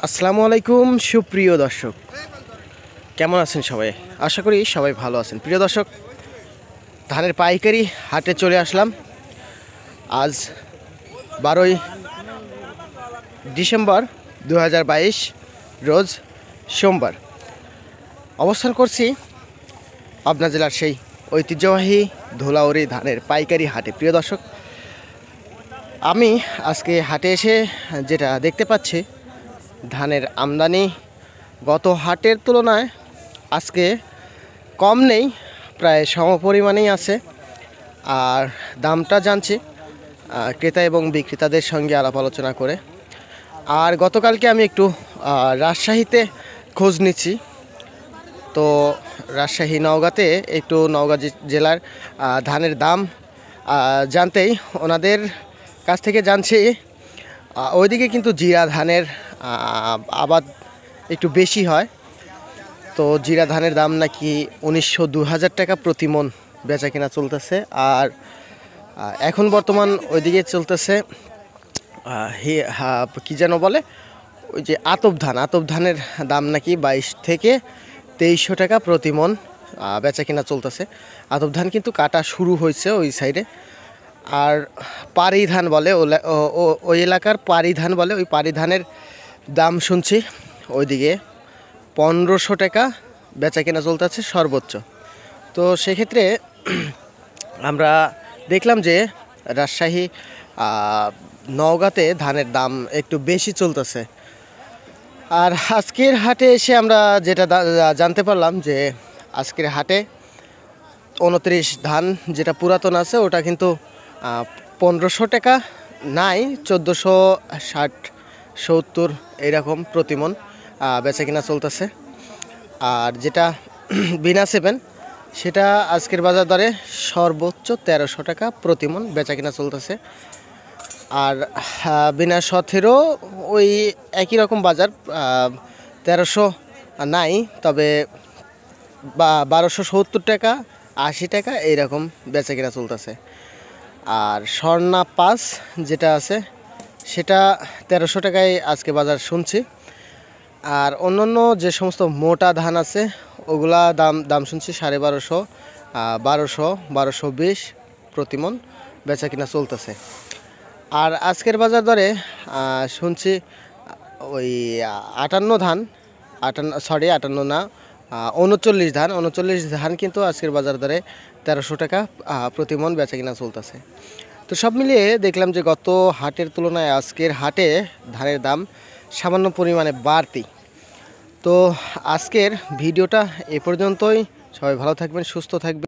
আসসালামু আলাইকুম সুপ্রিয় দর্শক, কেমন আছেন সবাই? আশা করি সবাই ভালো আছেন। প্রিয় দর্শক, ধানের পাইকারি হাটে চলে আসলাম। আজ 12ই ডিসেম্বর 2022 রোজ সোমবার। অবস্থান করছি পাবনা জেলার সেই ঐতিহ্যবাহী ধুলাউড়ি ধানের পাইকারি হাটে। প্রিয় দর্শক, আমি আজকে হাটে এসে যেটা দেখতে পাচ্ছি, ধানের আমদানি গত হাটের তুলনায় আজকে কম নেই, প্রায় সমপরিমাণেই আছে। আর দামটা জানছি ক্রেতা এবং বিক্রেতাদের সঙ্গে আলাপ আলোচনা করে। আর গতকালকে আমি একটু রাজশাহীতে খোঁজ নিচ্ছি, তো রাজশাহী নওগাঁতে একটু নওগাঁ জেলার ধানের দাম জানতেই ওনাদের কাছ থেকে জানছি ওইদিকে কিন্তু জিরা ধানের আবাদ একটু বেশি হয়। তো জিরা ধানের দাম নাকি 1900-2000 টাকা প্রতি মন বেচা কিনা চলতেছে। আর এখন বর্তমান ওইদিকে চলতেছে কী যেন বলে, ওই যে আতপ ধানের দাম নাকি 22 থেকে 2300 টাকা প্রতি মন বেচা কিনা চলতেছে। আতপ ধান কিন্তু কাটা শুরু হয়েছে ওই সাইডে। আর পারি ধান বলে, ওই এলাকার পারি ধান বলে, ওই পারি ধানের দাম শুনছি ওইদিকে 1500 টাকা বেচা কেনা চলতেছে সর্বোচ্চ। তো সেক্ষেত্রে আমরা দেখলাম যে রাজশাহী নওগাঁতে ধানের দাম একটু বেশি চলতেছে। আর আজকের হাটে এসে আমরা যেটা জানতে পারলাম যে আজকের হাটে 29 ধান যেটা পুরাতন আছে ওটা কিন্তু 1500 টাকা নাই, 1460-70 এইরকম প্রতিমন বেচা কিনা চলতেছে। আর যেটা বিনা 7 সেটা আজকের বাজার দরে সর্বোচ্চ 1300 টাকা প্রতিমন বেচা কিনা চলতেছে। আর বিনা 17 ওই একই রকম বাজার, 1300 নাই, তবে 1270 টাকা 80 টাকা এইরকম বেচা কিনা চলতেছে। আর স্বর্ণা 5 যেটা আছে সেটা 1300 টাকায় আজকে বাজার শুনছি। আর অন্যান্য যে সমস্ত মোটা ধান আছে ওগুলা দাম শুনছি 1250, 1200, 1220 প্রতিমন বেচা কিনা চলতেছে। আর আজকের বাজার দরে শুনছি ওই 58 ধান, 58 না, 39 ধান কিন্তু আজকের বাজার দরে 1300 টাকা প্রতিমন বেচা কিনা চলতেছে। তো সব মিলিয়ে দেখলাম যে গত হাটের তুলনায় আজকের হাটে ধানের দাম সামান্য পরিমাণে বাড়তি। তো আজকের ভিডিওটা এ পর্যন্তই। সবাই ভালো থাকবেন, সুস্থ থাকবেন।